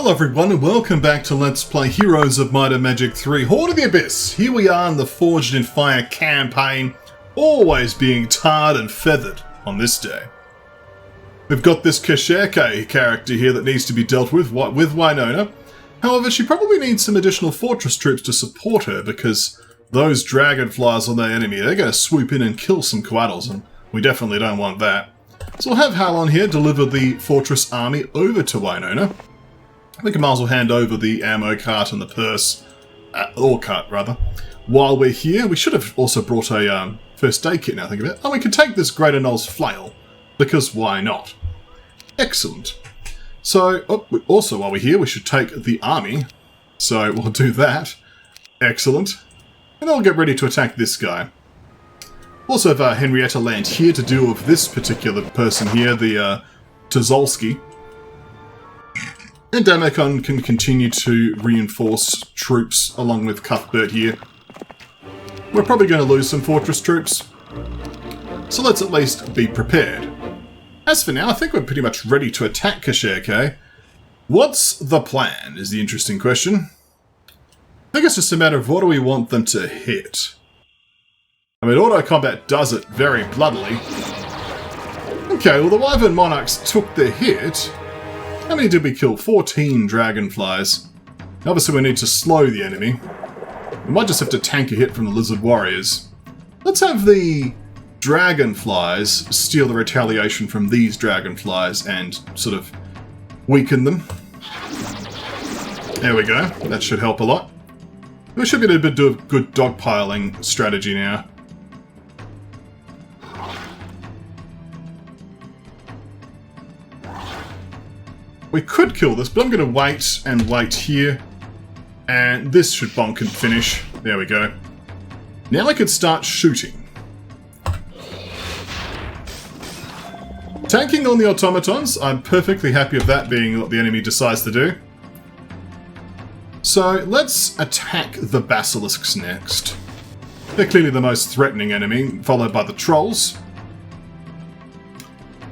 Hello everyone and welcome back to Let's Play Heroes of Might and Magic 3 Horde of the Abyss. Here we are in the Forged in Fire campaign, always being tarred and feathered on this day. We've got this KonfluxGames character here that needs to be dealt with Wynona. However, she probably needs some additional fortress troops to support her because those dragonflies on their enemy, they're going to swoop in and kill some Coatls, and we definitely don't want that. So we'll have Hal on here deliver the fortress army over to Wynona. I think I might as well hand over the ammo cart and the purse, or cart rather. While we're here, we should have also brought a first aid kit now I think of it. And we can take this Greater Knoll's flail, because why not? Excellent. So, also while we're here, we should take the army. So we'll do that. Excellent. And I'll get ready to attack this guy. Also have Henrietta land here to deal with this particular person here, the Tzolski. And Damacon can continue to reinforce troops along with Cuthbert here. We're probably going to lose some fortress troops, so let's at least be prepared. As for now, I think we're pretty much ready to attack KonfluxGames. What's the plan is the interesting question. I think it's just a matter of what do we want them to hit. I mean, auto combat does it very bloodily. Okay, well the Wyvern Monarchs took the hit. How many did we kill? 14 dragonflies. Obviously we need to slow the enemy. We might just have to tank a hit from the Lizard Warriors. Let's have the dragonflies steal the retaliation from these dragonflies and sort of weaken them. There we go. That should help a lot. We should be able to do a good dogpiling strategy now. We could kill this, but I'm going to wait and wait here. And this should bonk and finish. There we go. Now I could start shooting. Tanking on the automatons, I'm perfectly happy with that being what the enemy decides to do. So let's attack the basilisks next. They're clearly the most threatening enemy, followed by the trolls.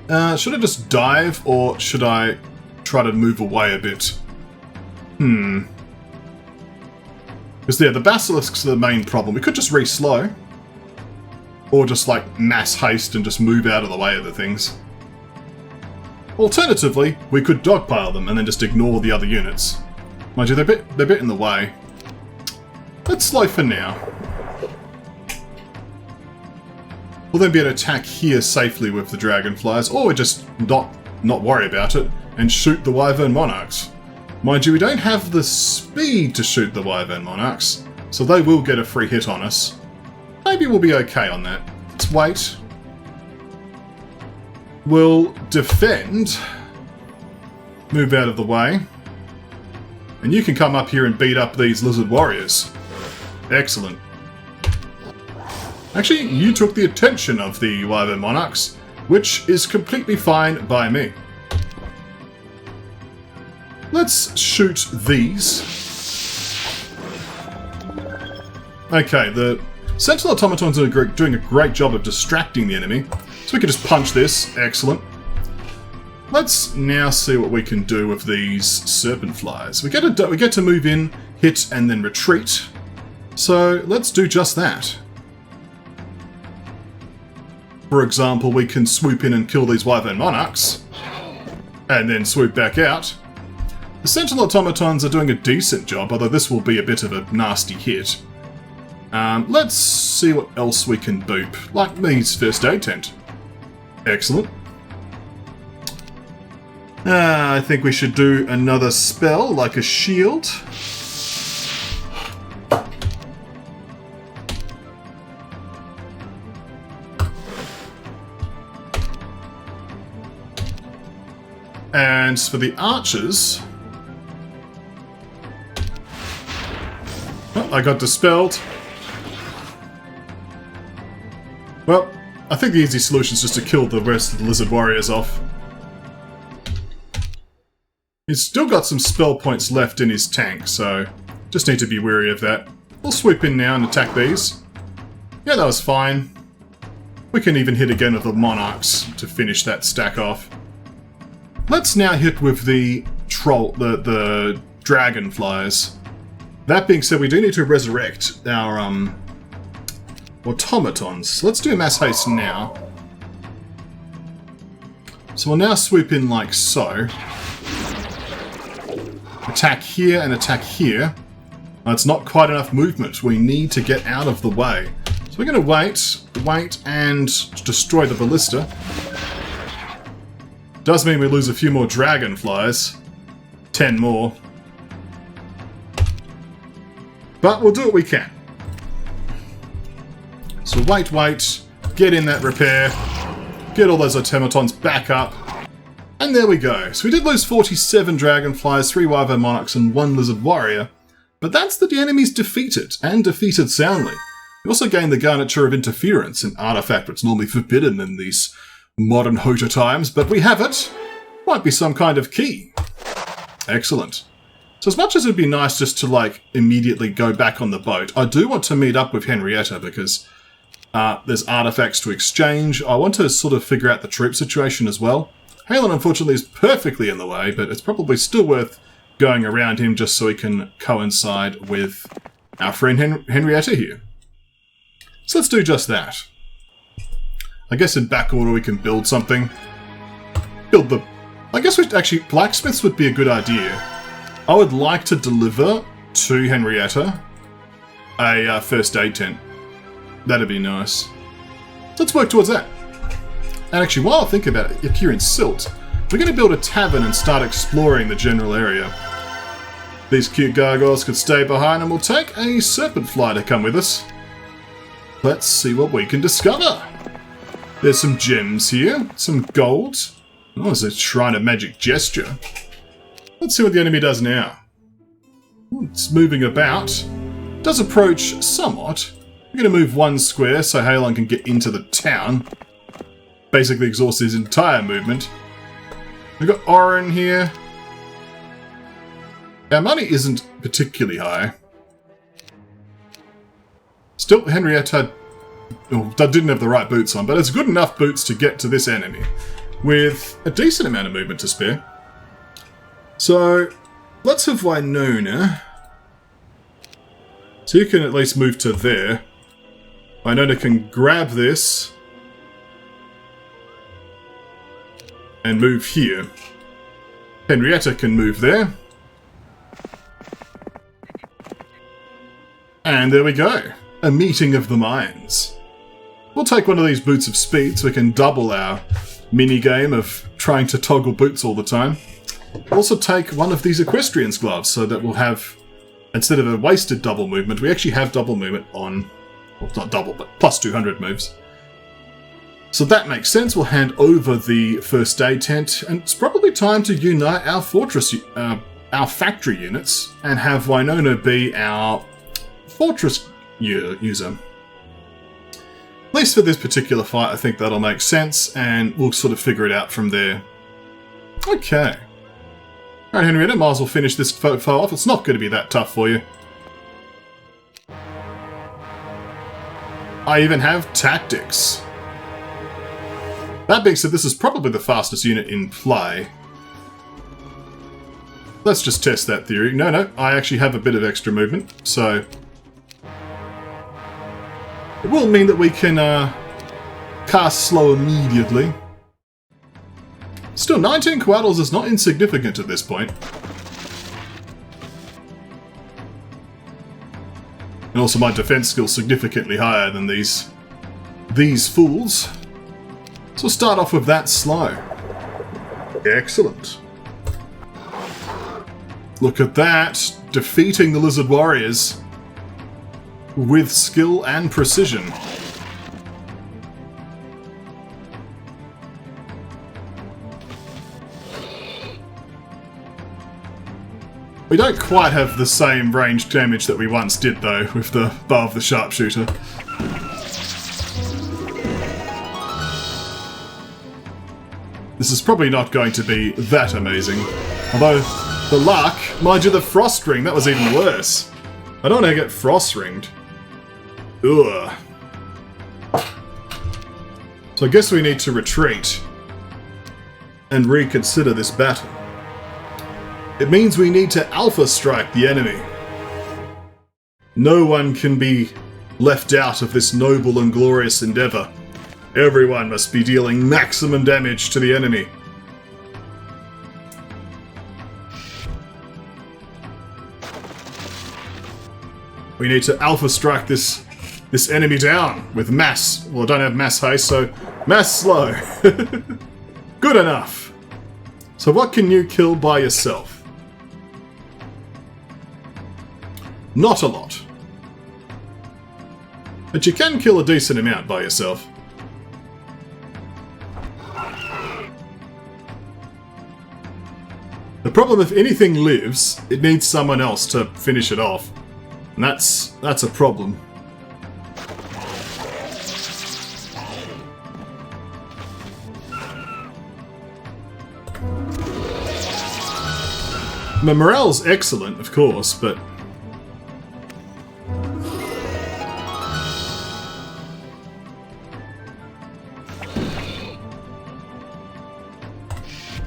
Should I just dive, or should I try to move away a bit? Because the basilisks are the main problem. We could just re-slow. Or just like mass haste and just move out of the way of the things. Alternatively, we could dogpile them and then just ignore the other units. Mind you, they're a bit in the way. Let's slow for now. We'll then be able to attack here safely with the dragonflies, or just not worry about it and shoot the Wyvern Monarchs. Mind you, we don't have the speed to shoot the Wyvern Monarchs, so they will get a free hit on us. Maybe we'll be okay on that. Let's wait. We'll defend. Move out of the way. And you can come up here and beat up these Lizard Warriors. Excellent. Actually, you took the attention of the Wyvern Monarchs, which is completely fine by me. Let's shoot these. Okay, the Sentinel Automatons are doing a great job of distracting the enemy, so we can just punch this. Excellent. Let's now see what we can do with these Serpent Flies. We get to move in, hit, and then retreat. So let's do just that. For example, we can swoop in and kill these Wyvern Monarchs, and then swoop back out. The Sentinel Automatons are doing a decent job, although this will be a bit of a nasty hit. Let's see what else we can boop, like Me's first aid tent. Excellent. I think we should do another spell, like a shield. And for the archers... Oh, I got dispelled. Well, I think the easy solution is just to kill the rest of the Lizard Warriors off. He's still got some spell points left in his tank, so just need to be wary of that. We'll swoop in now and attack these. Yeah, that was fine. We can even hit again with the Monarchs to finish that stack off. Let's now hit with the the dragonflies. That being said, we do need to resurrect our automatons. Let's do a mass haste now. So we'll now swoop in like so. Attack here and attack here. It's not quite enough movement. We need to get out of the way. So we're going to wait and destroy the ballista. Does mean we lose a few more dragonflies. 10 more. But we'll do what we can. So wait, get in that repair, get all those automatons back up, and there we go. So we did lose 47 dragonflies, 3 wyvern monarchs, and 1 lizard warrior. But that's the enemies defeated, and defeated soundly. We also gained the garniture of interference, an artifact that's normally forbidden in these modern HotA times, but we have it. Might be some kind of key. Excellent. So as much as it'd be nice just to, like, immediately go back on the boat, I do want to meet up with Henrietta because there's artifacts to exchange. I want to sort of figure out the troop situation as well. Halen, unfortunately, is perfectly in the way, but it's probably still worth going around him just so he can coincide with our friend Henrietta here. So let's do just that. I guess in Backwater we can build something. I guess actually, blacksmiths would be a good idea. I would like to deliver to Henrietta a first aid tent. That'd be nice. So let's work towards that. And actually, while I think about it, if you're in Silt, we're going to build a tavern and start exploring the general area. These cute gargoyles could stay behind and we'll take a serpent fly to come with us. Let's see what we can discover. There's some gems here, some gold. Oh, there's a shrine of magic gesture. Let's see what the enemy does now. It's moving about. It does approach somewhat. We're going to move 1 square so Halon can get into the town. Basically exhaust his entire movement. We've got Oren here. Our money isn't particularly high. Still, Henrietta didn't have the right boots on, but it's good enough boots to get to this enemy with a decent amount of movement to spare. So, let's have Wynona. So you can at least move to there. Wynona can grab this and move here. Henrietta can move there. And there we go. A meeting of the minds. We'll take one of these boots of speed so we can double our mini-game of trying to toggle boots all the time. Also take one of these equestrian's gloves so that we'll have, instead of a wasted double movement, we actually have double movement on, well, not double, but plus 200 moves. So that makes sense. We'll hand over the first aid tent, and it's probably time to unite our fortress, our factory units, and have Wynona be our fortress user. At least for this particular fight, I think that'll make sense, and we'll sort of figure it out from there. Okay. Alright, Henrietta, might as well finish this foe off. It's not going to be that tough for you. I even have tactics. That being said, this is probably the fastest unit in play. Let's just test that theory. No, I actually have a bit of extra movement, so it will mean that we can cast slow immediately. Still, 19 coattles is not insignificant at this point. And also my defense skill's significantly higher than these fools. So we'll start off with that slow. Excellent. Look at that. Defeating the lizard warriors with skill and precision. We don't quite have the same ranged damage that we once did, though, with the bow of the sharpshooter. This is probably not going to be that amazing. Although, the luck, mind you, the frost ring, that was even worse. I don't want to get frost ringed. Ugh. So I guess we need to retreat and reconsider this battle. It means we need to alpha strike the enemy. No one can be left out of this noble and glorious endeavor. Everyone must be dealing maximum damage to the enemy. We need to alpha strike this enemy down with mass. Well, I don't have mass haste, so mass slow. Good enough. So what can you kill by yourself? Not a lot. But you can kill a decent amount by yourself. The problem, if anything lives, it needs someone else to finish it off. And that's a problem. My morale's excellent, of course, but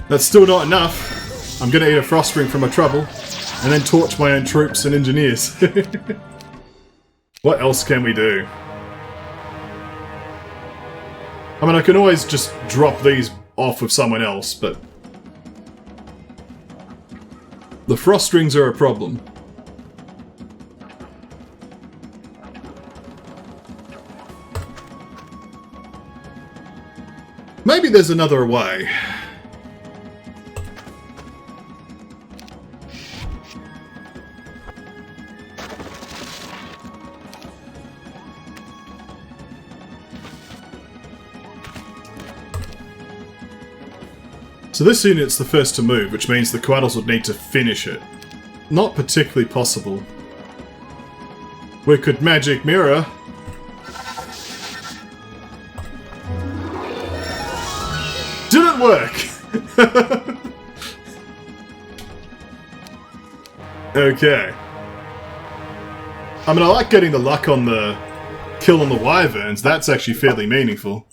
that's still not enough. I'm gonna eat a frost ring for my trouble, and then torch my own troops and engineers. What else can we do? I mean, I can always just drop these off with someone else, but the frost rings are a problem. Maybe there's another way. So this unit's the first to move, which means the Quaddles would need to finish it. Not particularly possible. We could magic mirror. Didn't work! Okay. I mean, I like getting the luck on the kill on the wyverns. That's actually fairly meaningful.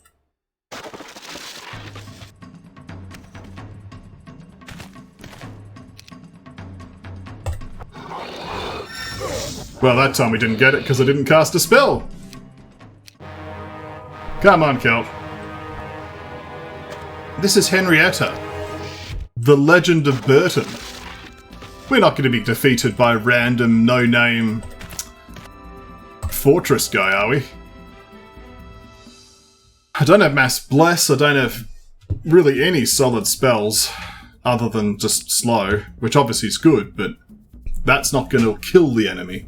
Well, that time we didn't get it because I didn't cast a spell. Come on, Kel. This is Henrietta, the Legend of Burton. We're not going to be defeated by random, no-name fortress guy, are we? I don't have Mass Bless, I don't have really any solid spells other than just slow, which obviously is good, but that's not going to kill the enemy.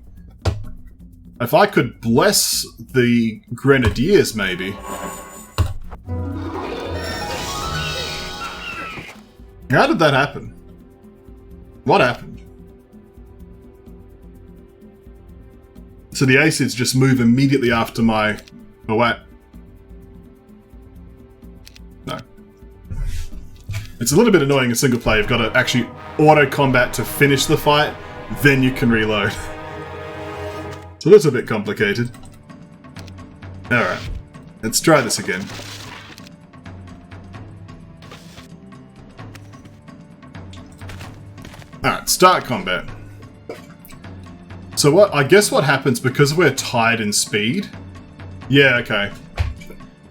If I could bless the Grenadiers, maybe. How did that happen? What happened? So the acids just move immediately after my... Oh, what? No. It's a little bit annoying in single player. You've got to actually auto-combat to finish the fight, then you can reload. So that's a bit complicated. Alright, let's try this again. Alright, start combat. So I guess what happens, because we're tied in speed... Yeah, okay.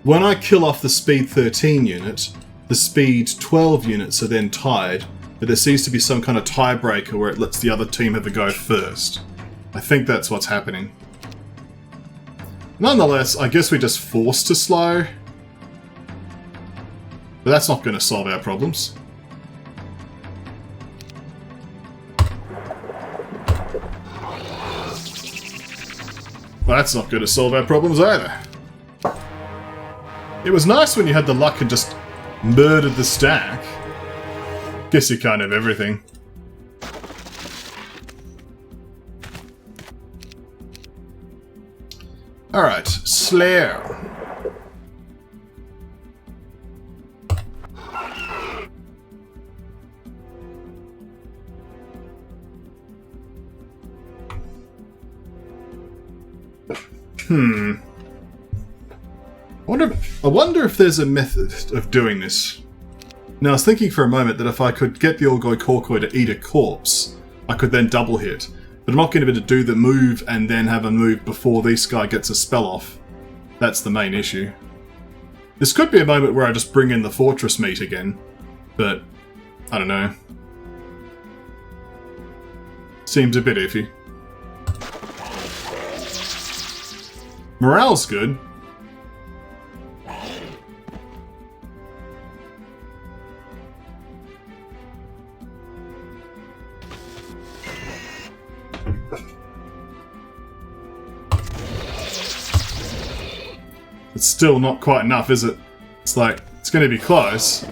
When I kill off the speed 13 unit, the speed 12 units are then tied, but there seems to be some kind of tiebreaker where it lets the other team have a go first. I think that's what's happening. Nonetheless, I guess we're just forced to slow. But that's not going to solve our problems. Well, that's not going to solve our problems either. It was nice when you had the luck and just murdered the stack. Guess you can't have everything. Alright, Slayer. I wonder if there's a method of doing this. Now I was thinking for a moment that if I could get the Orgoi Korkoi to eat a corpse, I could then double hit. But I'm not going to be able to do the move and then have a move before this guy gets a spell off. That's the main issue. This could be a moment where I just bring in the fortress meat again, but I don't know. Seems a bit iffy. Morale's good. It's still not quite enough, is it? It's like, it's going to be close.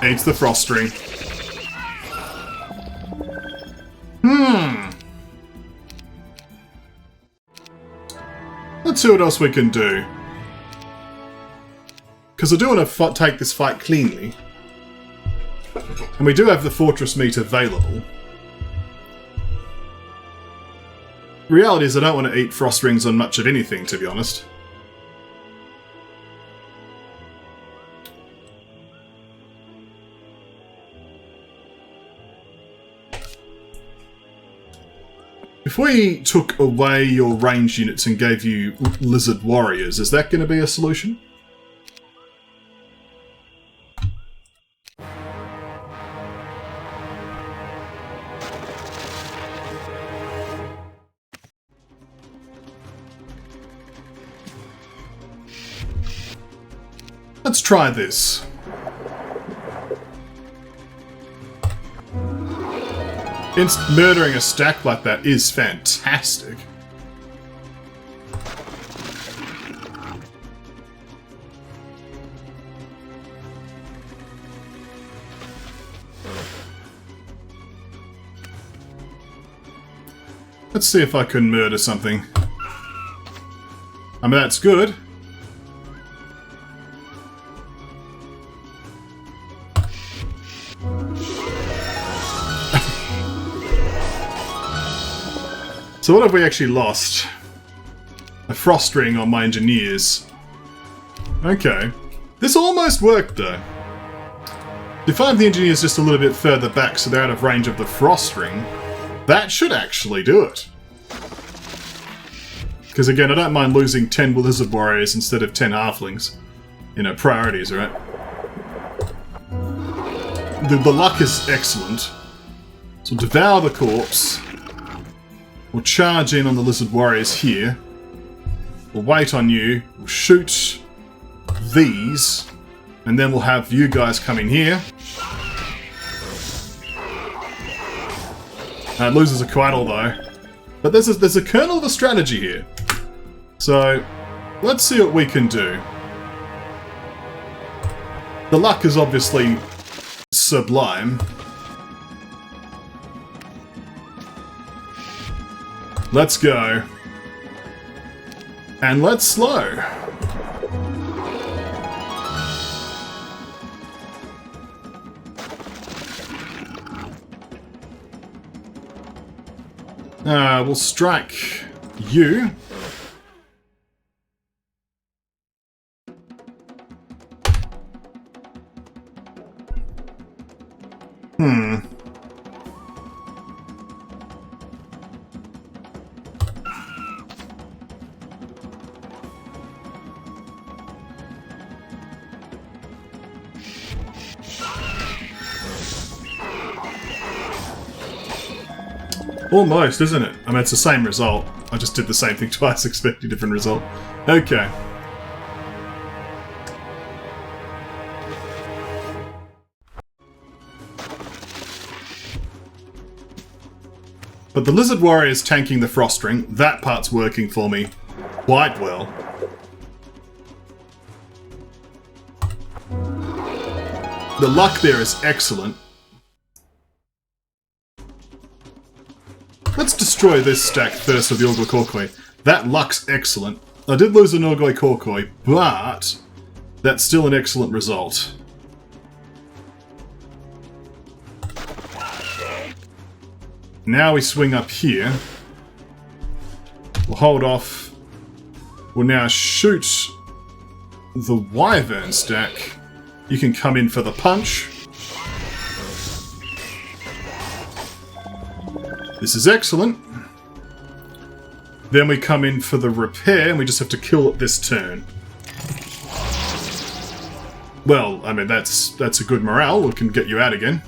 Eats the frost string. Let's see what else we can do. Because I do want to take this fight cleanly. And we do have the fortress meat available. Reality is I don't want to eat frost rings on much of anything, to be honest. If we took away your ranged units and gave you lizard warriors, is that going to be a solution? Let's try this. Murdering a stack like that is fantastic. Let's see if I can murder something. I mean, that's good. So what have we actually lost? A frost ring on my engineers. Okay. This almost worked though. If I have the engineers just a little bit further back so they're out of range of the frost ring, that should actually do it. Because again, I don't mind losing 10 lizard warriors instead of 10 halflings. You know, priorities, right? The luck is excellent. So devour the corpse. We'll charge in on the lizard warriors here. We'll wait on you. We'll shoot these. And then we'll have you guys come in here. It loses a Quaddle though. But there's a kernel of a strategy here. So, let's see what we can do. The luck is obviously sublime. Let's go. And let's slow. We'll strike you. Almost, isn't it? I mean, it's the same result. I just did the same thing twice, expecting a different result. Okay. But the Lizard Warrior is tanking the Frost Ring. That part's working for me quite well. The luck there is excellent. Let's destroy this stack first with the Orgoi Korkoi. That luck's excellent. I did lose an Orgoi Korkoi, but that's still an excellent result. Now we swing up here. We'll hold off. We'll now shoot the wyvern stack. You can come in for the punch. This is excellent. Then we come in for the repair, and we just have to kill it this turn. Well, I mean, that's a good morale. We can get you out again.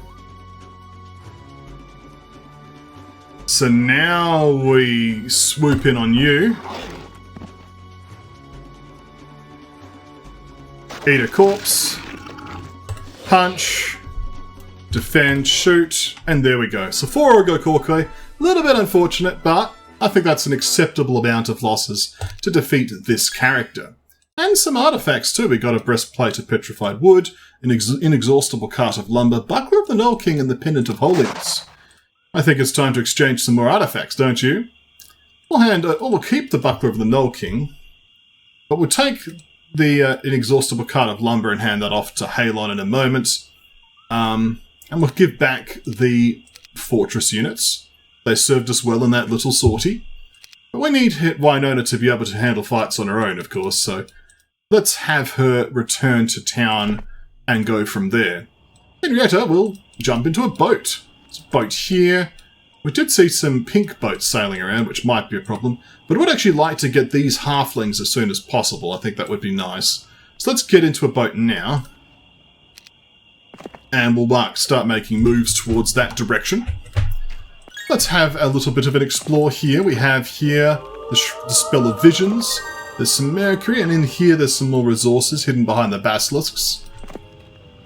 So now we swoop in on you. Eat a corpse. Punch. Defend, shoot, and there we go. So 4 Orgokorkoi. A little bit unfortunate, but I think that's an acceptable amount of losses to defeat this character. And some artifacts too. We got a breastplate of petrified wood, an inexhaustible cart of lumber, buckler of the Null King, and the pendant of holiness. I think it's time to exchange some more artifacts, don't you? We'll keep the buckler of the Null King, but we'll take the inexhaustible cart of lumber and hand that off to Halon in a moment. And we'll give back the fortress units. They served us well in that little sortie. But we need Wynona to be able to handle fights on her own, of course, so let's have her return to town and go from there. Henrietta will jump into a boat. There's a boat here. We did see some pink boats sailing around, which might be a problem, but I would actually like to get these halflings as soon as possible. I think that would be nice. So let's get into a boat now. And we'll start making moves towards that direction. Let's have a little bit of an explore here. We have here the Spell of Visions. There's some Mercury, and in here there's some more resources hidden behind the basilisks.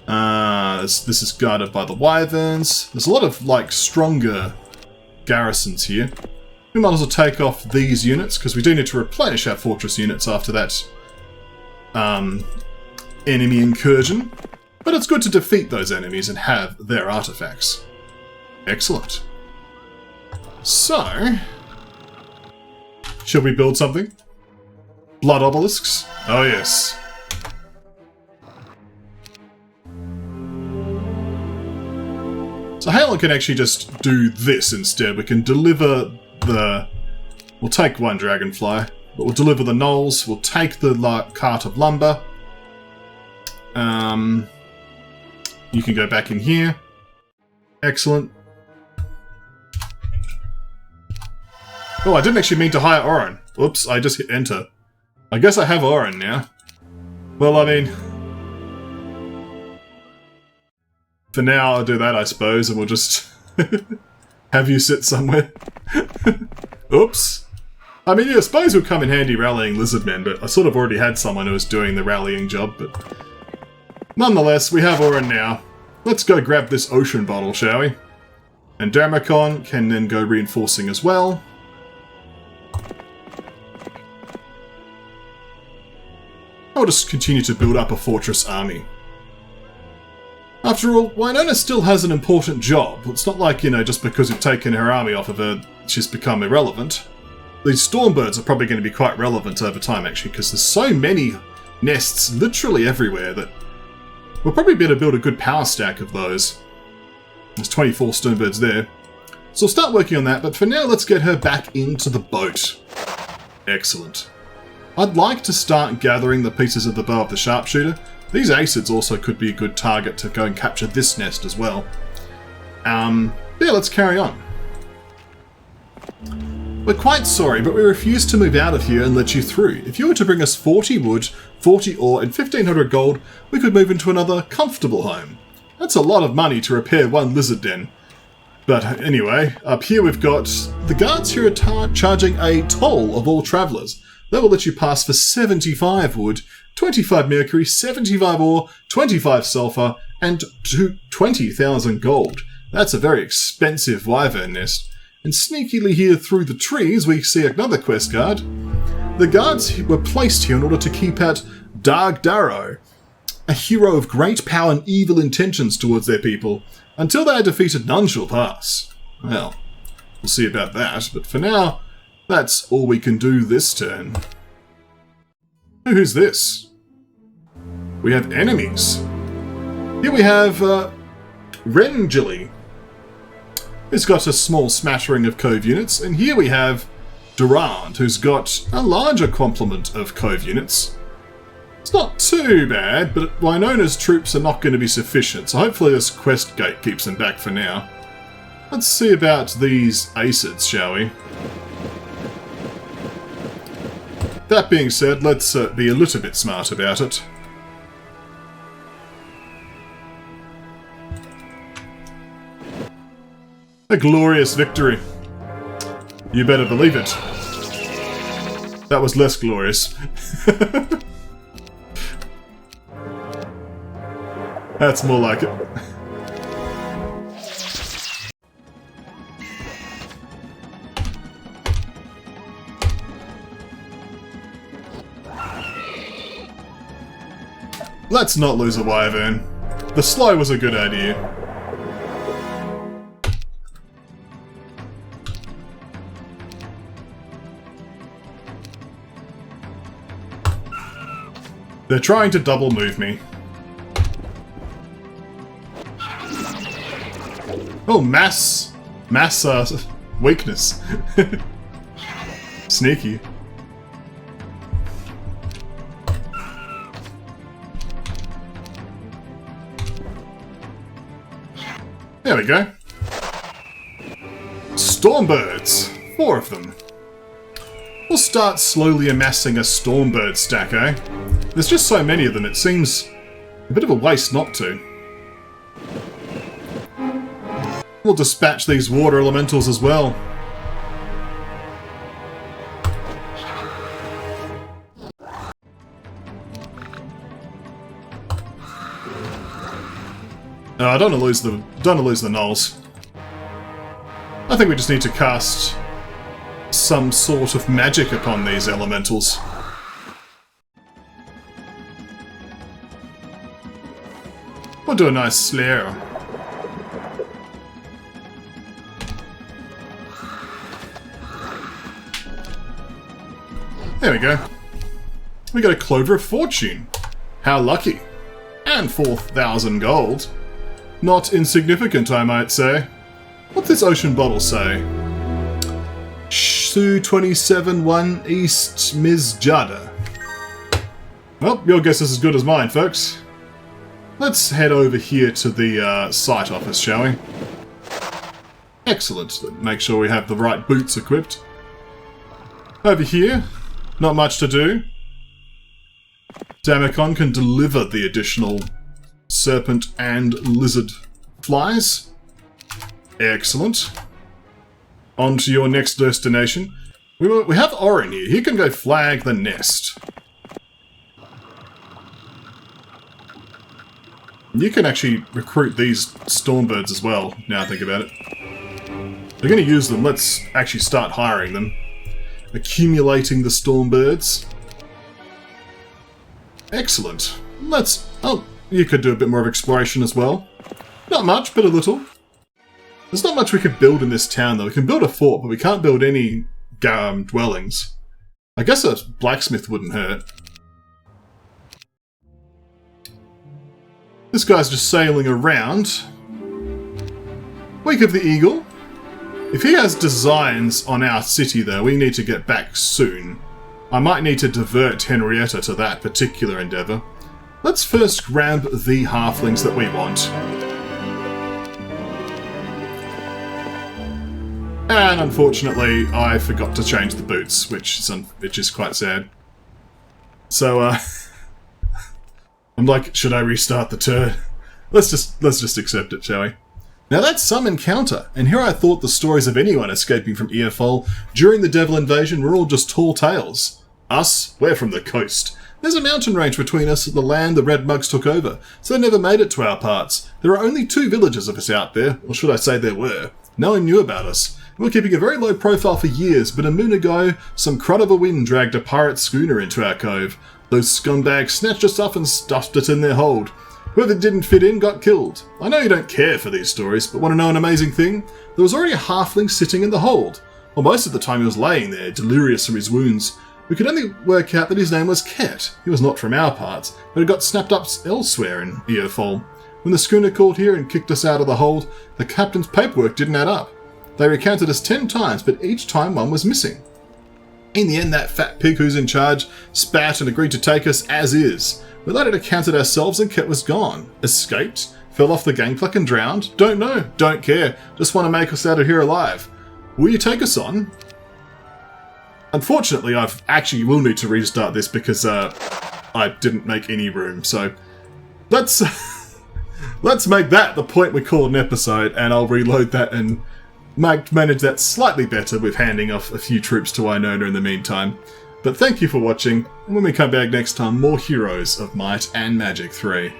This is guarded by the wyverns. There's a lot of, stronger garrisons here. We might as well take off these units, because we do need to replenish our fortress units after that enemy incursion. But it's good to defeat those enemies and have their artifacts. Excellent. So, shall we build something? Blood obelisks? Oh yes. So Halon can actually just do this instead. We can deliver the... We'll take one dragonfly, but we'll deliver the gnolls. We'll take the cart of lumber. You can go back in here. Excellent. Oh, I didn't actually mean to hire Oren. Oops, I just hit enter. I guess I have Oren now. Well, I mean... For now, I'll do that, I suppose, and we'll just have you sit somewhere. Oops. I mean, yeah, I suppose it would come in handy rallying lizardmen, but I sort of already had someone who was doing the rallying job, but... Nonetheless, we have Oren now. Let's go grab this ocean bottle, shall we? And Darmacon can then go reinforcing as well. I'll just continue to build up a fortress army. After all, Wynona still has an important job. It's not like, just because we've taken her army off of her, she's become irrelevant. These Stormbirds are probably going to be quite relevant over time, actually, because there's so many nests literally everywhere that we'll probably be able to build a good power stack of those. There's 24 Stormbirds there. So we'll start working on that, but for now, let's get her back into the boat. Excellent. I'd like to start gathering the pieces of the bow of the sharpshooter. These acids also could be a good target to go and capture this nest as well. Yeah, let's carry on. We're quite sorry, but we refuse to move out of here and let you through. If you were to bring us 40 wood, 40 ore, and 1500 gold, we could move into another comfortable home. That's a lot of money to repair one lizard den. But anyway, up here we've got... The guards here are charging a toll of all travellers. They will let you pass for 75 wood, 25 mercury, 75 ore, 25 sulphur, and 20,000 gold. That's a very expensive wyvern nest. And sneakily here through the trees we see another quest guard. The guards were placed here in order to keep out Dark Darrow, a hero of great power and evil intentions towards their people. Until they are defeated, none shall pass. Well, we'll see about that, but for now, that's all we can do this turn. Who's this? We have enemies. Here we have Rengili. It's got a small smattering of Cove units, and here we have Durand, who's got a larger complement of Cove units. It's not too bad, but Wynona's troops are not going to be sufficient, so hopefully this quest gate keeps them back for now. Let's see about these acids, shall we? That being said, let's be a little bit smart about it. A glorious victory. You better believe it. That was less glorious. That's more like it. Let's not lose a wyvern. The slow was a good idea. They're trying to double move me. Oh, mass weakness. Sneaky. There we go. Stormbirds. 4 of them. We'll start slowly amassing a Stormbird stack, eh? There's just so many of them, it seems a bit of a waste not to. We'll dispatch these water elementals as well. I don't want to lose the gnolls. I think we just need to cast some sort of magic upon these elementals. We'll do a nice slayer. There we go. We got a Clover of Fortune. How lucky. And 4,000 gold. Not insignificant, I might say. What's this ocean bottle say? Su 27-1 East Ms. Jada. Well, your guess is as good as mine, folks. Let's head over here to the site office, shall we? Excellent. Make sure we have the right boots equipped. Over here, not much to do. Damacon can deliver the additional serpent and lizard flies. Excellent. On to your next destination. We have Orin here. He can go flag the nest. You can actually recruit these Stormbirds as well, now I think about it. They're going to use them. Let's actually start hiring them. Accumulating the Stormbirds. Excellent. Let's... Oh, you could do a bit more of exploration as well. Not much, but a little. There's not much we could build in this town, though. We can build a fort, but we can't build any dwellings. I guess a blacksmith wouldn't hurt. This guy's just sailing around. Wake of the Eagle. If he has designs on our city, though, we need to get back soon. I might need to divert Henrietta to that particular endeavour. Let's first grab the halflings that we want. And unfortunately, I forgot to change the boots, which is quite sad. So, I'm like, should I restart the turn? Let's just accept it, shall we? Now that's some encounter, and here I thought the stories of anyone escaping from Earfall during the Devil invasion were all just tall tales. Us, we're from the coast. There's a mountain range between us and the land the Red Mugs took over, so they never made it to our parts. There are only 2 villages of us out there, or should I say there were. No one knew about us. We were keeping a very low profile for years, but a moon ago, some crud of a wind dragged a pirate schooner into our cove. Those scumbags snatched us up and stuffed it in their hold. Whoever didn't fit in got killed. I know you don't care for these stories, but want to know an amazing thing? There was already a halfling sitting in the hold. Well, most of the time he was laying there, delirious from his wounds. We could only work out that his name was Ket. He was not from our parts, but had got snapped up elsewhere in Earfall. When the schooner called here and kicked us out of the hold, the captain's paperwork didn't add up. They recounted us 10 times, but each time one was missing. In the end, that fat pig who's in charge spat and agreed to take us as is. We later counted ourselves and Ket was gone. Escaped? Fell off the gangplank and drowned? Don't know. Don't care. Just want to make us out of here alive. Will you take us on? Unfortunately, I actually will need to restart this because I didn't make any room. So let's let's make that the point we call an episode, and I'll reload that and manage that slightly better with handing off a few troops to Wynona in the meantime. But thank you for watching, and when we come back next time, more Heroes of Might and Magic 3.